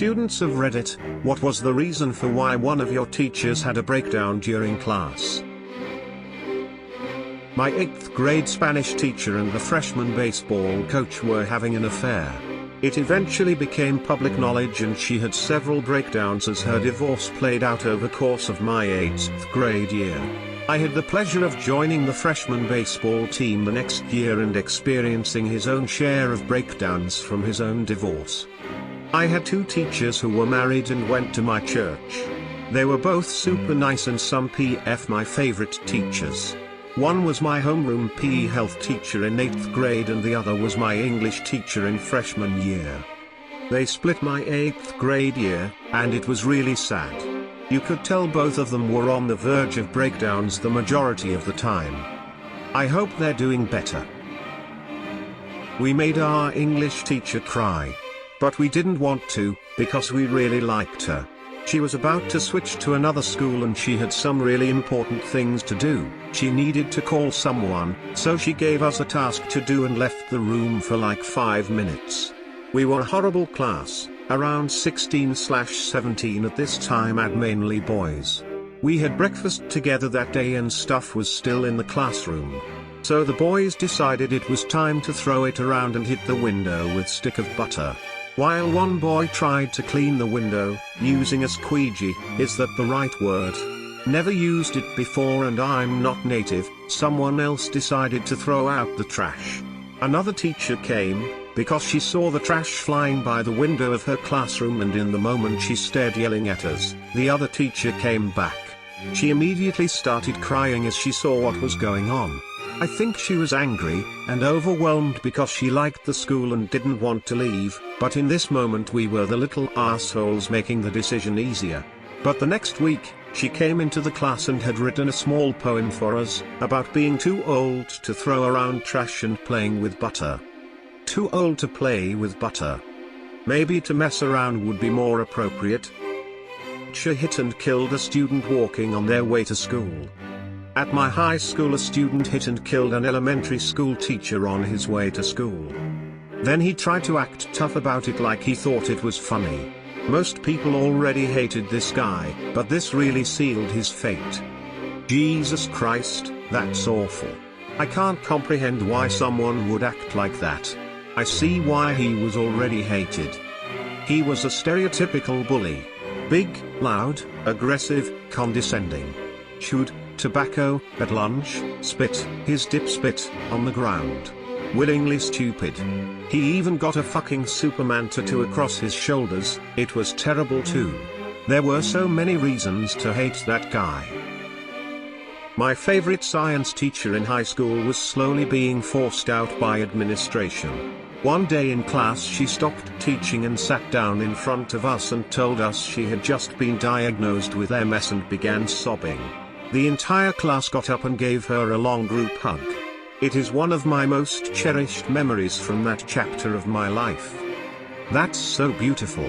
Students of Reddit, what was the reason for why one of your teachers had a breakdown during class? My 8th grade Spanish teacher and the freshman baseball coach were having an affair. It eventually became public knowledge and she had several breakdowns as her divorce played out over the course of my 8th grade year. I had the pleasure of joining the freshman baseball team the next year and experiencing his own share of breakdowns from his own divorce. I had 2 teachers who were married and went to my church. They were both super nice and some PF my favorite teachers. One was my homeroom PE health teacher in 8th grade and the other was my English teacher in freshman year. They split my 8th grade year, and it was really sad. You could tell both of them were on the verge of breakdowns the majority of the time. I hope they're doing better. We made our English teacher cry. But we didn't want to, because we really liked her. She was about to switch to another school and she had some really important things to do. She needed to call someone, so she gave us a task to do and left the room for like 5 minutes. We were a horrible class, around 16/17 at this time and mainly boys. We had breakfast together that day and stuff was still in the classroom. So the boys decided it was time to throw it around and hit the window with stick of butter. While one boy tried to clean the window, using a squeegee, is that the right word? Never used it before and I'm not native, someone else decided to throw out the trash. Another teacher came, because she saw the trash flying by the window of her classroom and in the moment she stared yelling at us, the other teacher came back. She immediately started crying as she saw what was going on. I think she was angry and overwhelmed because she liked the school and didn't want to leave, but in this moment we were the little assholes making the decision easier. But the next week, she came into the class and had written a small poem for us, about being too old to throw around trash and playing with butter. Too old to play with butter. Maybe to mess around would be more appropriate. She hit and killed a student walking on their way to school. At my high school a student hit and killed an elementary school teacher on his way to school. Then he tried to act tough about it like he thought it was funny. Most people already hated this guy, but this really sealed his fate. Jesus Christ, that's awful. I can't comprehend why someone would act like that. I see why he was already hated. He was a stereotypical bully. Big, loud, aggressive, condescending. Chewed tobacco at lunch, spit his dip spit on the ground. Willingly stupid. He even got a fucking Superman tattoo across his shoulders. It was terrible too. There were so many reasons to hate that guy. My favorite science teacher in high school was slowly being forced out by administration. One day in class she stopped teaching and sat down in front of us and told us she had just been diagnosed with MS and began sobbing. The entire class got up and gave her a long group hug. It is one of my most cherished memories from that chapter of my life. That's so beautiful.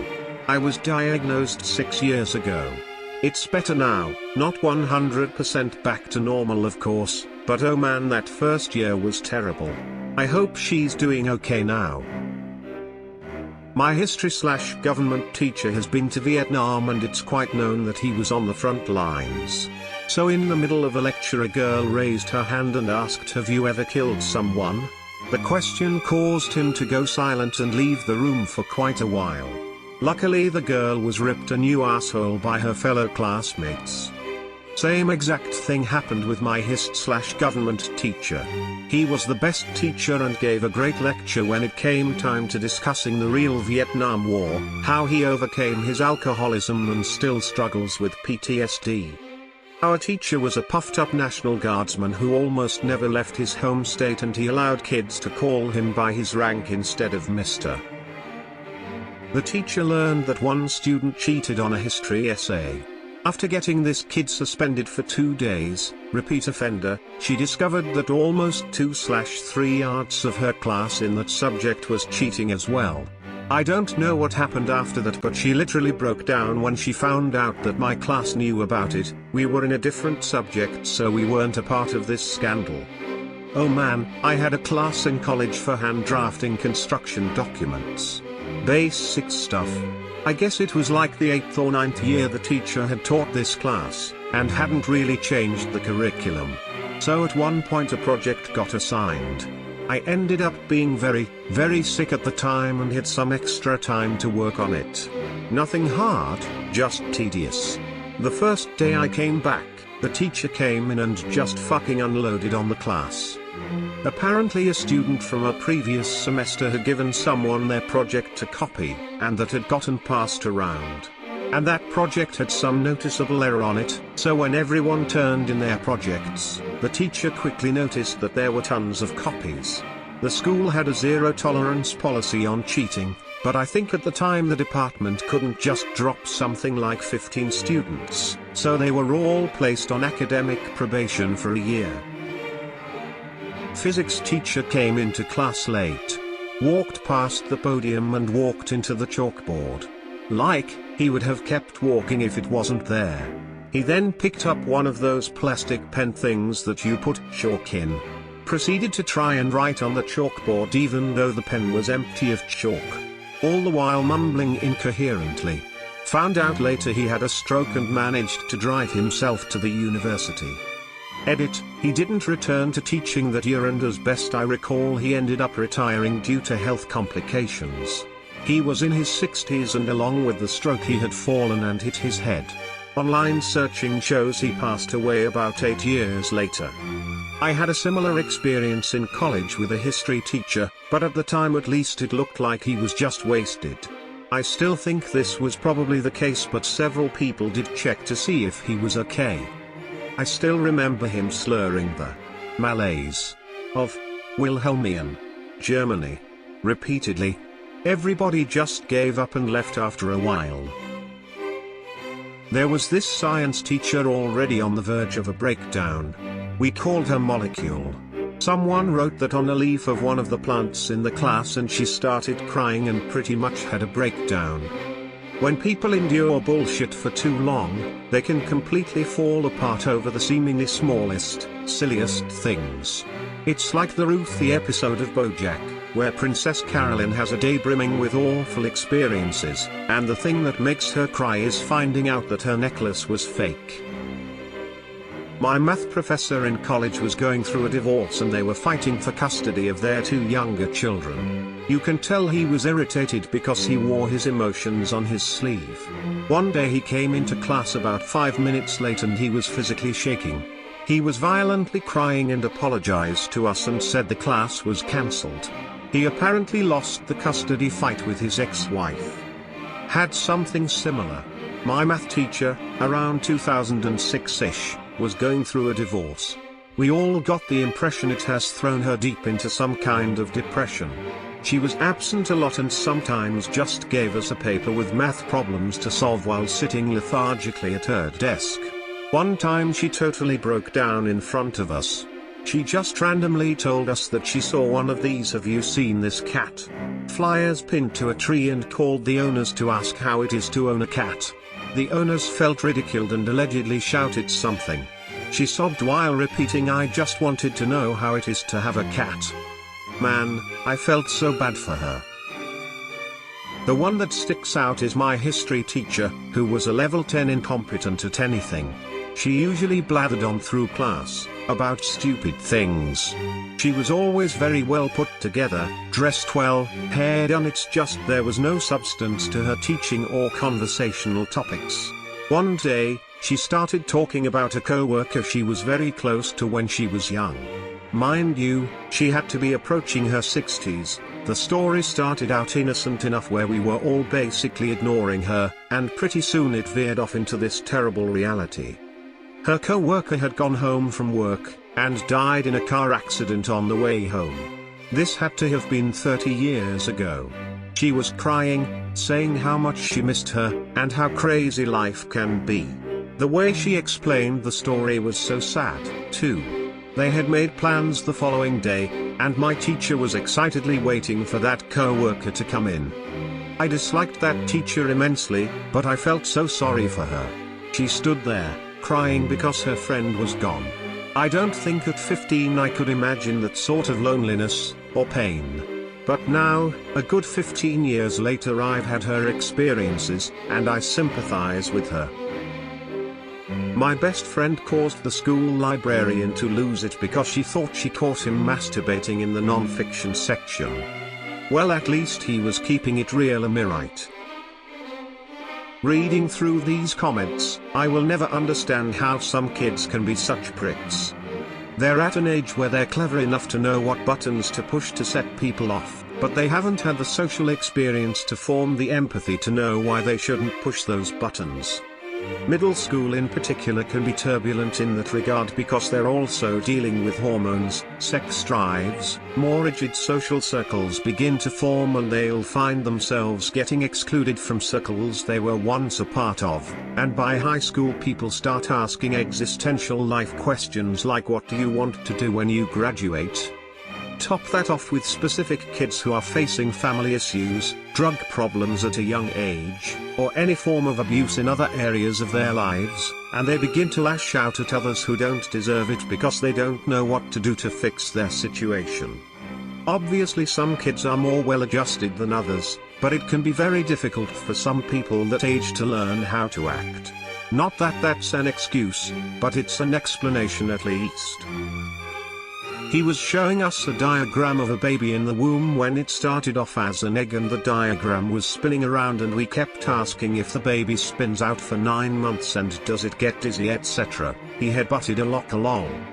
I was diagnosed 6 years ago. It's better now, not 100% back to normal of course, but oh man, that first year was terrible. I hope she's doing okay now. My history/government teacher has been to Vietnam and it's quite known that he was on the front lines. So in the middle of a lecture a girl raised her hand and asked, "Have you ever killed someone?" The question caused him to go silent and leave the room for quite a while. Luckily the girl was ripped a new asshole by her fellow classmates. Same exact thing happened with my hist/government teacher. He was the best teacher and gave a great lecture when it came time to discussing the real Vietnam War, how he overcame his alcoholism and still struggles with PTSD. Our teacher was a puffed-up National Guardsman who almost never left his home state and he allowed kids to call him by his rank instead of Mr. The teacher learned that one student cheated on a history essay. After getting this kid suspended for 2 days, repeat offender, she discovered that almost 2/3 of her class in that subject was cheating as well. I don't know what happened after that, but she literally broke down when she found out that my class knew about it. We were in a different subject, so we weren't a part of this scandal. Oh man, I had a class in college for hand drafting construction documents. Basic stuff. I guess it was like the 8th or 9th year the teacher had taught this class, and hadn't really changed the curriculum. So at one point a project got assigned. I ended up being very, very sick at the time and had some extra time to work on it. Nothing hard, just tedious. The first day I came back, the teacher came in and just fucking unloaded on the class. Apparently a student from a previous semester had given someone their project to copy, and that had gotten passed around. And that project had some noticeable error on it, so when everyone turned in their projects, the teacher quickly noticed that there were tons of copies. The school had a zero-tolerance policy on cheating, but I think at the time the department couldn't just drop something like 15 students, so they were all placed on academic probation for a year. Physics teacher came into class late. Walked past the podium and walked into the chalkboard. Like, he would have kept walking if it wasn't there. He then picked up one of those plastic pen things that you put chalk in. Proceeded to try and write on the chalkboard even though the pen was empty of chalk. All the while mumbling incoherently. Found out later he had a stroke and managed to drive himself to the university. Edit, he didn't return to teaching that year, and as best I recall he ended up retiring due to health complications. He was in his 60s and along with the stroke he had fallen and hit his head. Online searching shows he passed away about 8 years later. I had a similar experience in college with a history teacher, but at the time at least it looked like he was just wasted. I still think this was probably the case, but several people did check to see if he was okay. I still remember him slurring the Malays of Wilhelmian Germany repeatedly. Everybody just gave up and left after a while. There was this science teacher already on the verge of a breakdown. We called her Molecule. Someone wrote that on a leaf of one of the plants in the class and she started crying and pretty much had a breakdown. When people endure bullshit for too long, they can completely fall apart over the seemingly smallest, silliest things. It's like the Ruthie episode of BoJack, where Princess Carolyn has a day brimming with awful experiences, and the thing that makes her cry is finding out that her necklace was fake. My math professor in college was going through a divorce and they were fighting for custody of their 2 younger children. You can tell he was irritated because he wore his emotions on his sleeve. One day he came into class about 5 minutes late and he was physically shaking. He was violently crying and apologized to us and said the class was cancelled. He apparently lost the custody fight with his ex-wife. Had something similar. My math teacher, around 2006-ish, was going through a divorce. We all got the impression it has thrown her deep into some kind of depression. She was absent a lot and sometimes just gave us a paper with math problems to solve while sitting lethargically at her desk. One time she totally broke down in front of us. She just randomly told us that she saw one of these "Have you seen this cat?" flyers pinned to a tree and called the owners to ask how it is to own a cat. The owners felt ridiculed and allegedly shouted something. She sobbed while repeating, "I just wanted to know how it is to have a cat." Man, I felt so bad for her. The one that sticks out is my history teacher, who was a level 10 incompetent at anything. She usually blathered on through class, about stupid things. She was always very well put together, dressed well, hair done. It's just there was no substance to her teaching or conversational topics. One day, she started talking about a co-worker she was very close to when she was young. Mind you, she had to be approaching her 60s. The story started out innocent enough where we were all basically ignoring her, and pretty soon it veered off into this terrible reality. Her co-worker had gone home from work, and died in a car accident on the way home. This had to have been 30 years ago. She was crying, saying how much she missed her, and how crazy life can be. The way she explained the story was so sad, too. They had made plans the following day, and my teacher was excitedly waiting for that co-worker to come in. I disliked that teacher immensely, but I felt so sorry for her. She stood there, crying because her friend was gone. I don't think at 15 I could imagine that sort of loneliness, or pain. But now, a good 15 years later, I've had her experiences, and I sympathize with her. My best friend caused the school librarian to lose it because she thought she caught him masturbating in the non-fiction section. Well, at least he was keeping it real, am I right? Reading through these comments, I will never understand how some kids can be such pricks. They're at an age where they're clever enough to know what buttons to push to set people off, but they haven't had the social experience to form the empathy to know why they shouldn't push those buttons. Middle school in particular can be turbulent in that regard because they're also dealing with hormones, sex drives, more rigid social circles begin to form, and they'll find themselves getting excluded from circles they were once a part of, and by high school people start asking existential life questions like, what do you want to do when you graduate? Top that off with specific kids who are facing family issues, drug problems at a young age, or any form of abuse in other areas of their lives, and they begin to lash out at others who don't deserve it because they don't know what to do to fix their situation. Obviously some kids are more well-adjusted than others, but it can be very difficult for some people that age to learn how to act. Not that that's an excuse, but it's an explanation at least. He was showing us a diagram of a baby in the womb when it started off as an egg, and the diagram was spinning around, and we kept asking if the baby spins out for 9 months and does it get dizzy, etc. He headbutted a lock along.